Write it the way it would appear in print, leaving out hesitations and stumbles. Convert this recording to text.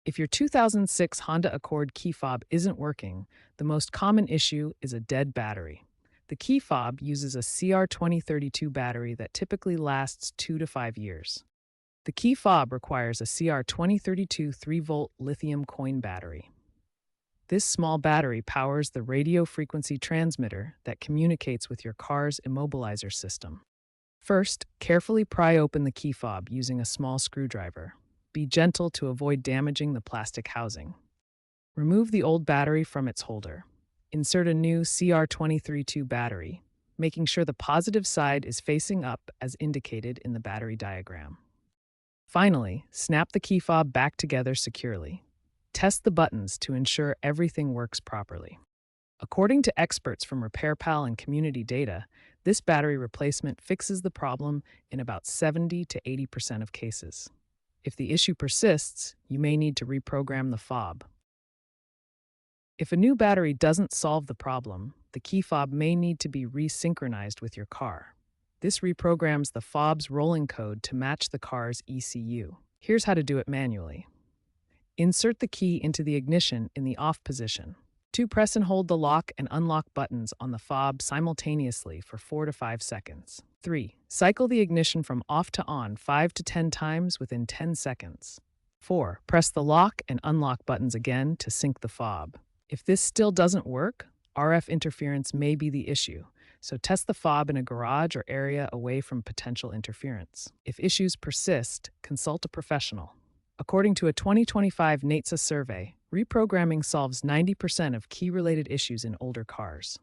If your 2006 Honda Accord key fob isn't working, the most common issue is a dead battery. The key fob uses a CR2032 battery that typically lasts 2 to 5 years. The key fob requires a CR2032 3-volt lithium coin battery. This small battery powers the radio frequency transmitter that communicates with your car's immobilizer system. First, carefully pry open the key fob using a small screwdriver. Be gentle to avoid damaging the plastic housing. Remove the old battery from its holder. Insert a new CR2032 battery, making sure the positive side is facing up as indicated in the battery diagram. Finally, snap the key fob back together securely. Test the buttons to ensure everything works properly. According to experts from RepairPal and community data, this battery replacement fixes the problem in about 70 to 80% of cases. If the issue persists, you may need to reprogram the fob. If a new battery doesn't solve the problem, the key fob may need to be resynchronized with your car. This reprograms the fob's rolling code to match the car's ECU. Here's how to do it manually. Insert the key into the ignition in the off position. 2. Press and hold the lock and unlock buttons on the fob simultaneously for 4 to 5 seconds. 3. Cycle the ignition from off to on 5 to 10 times within 10 seconds. 4. Press the lock and unlock buttons again to sync the fob. If this still doesn't work, RF interference may be the issue, so test the fob in a garage or area away from potential interference. If issues persist, consult a professional. According to a 2025 NHTSA survey, reprogramming solves 90% of key-related issues in older cars.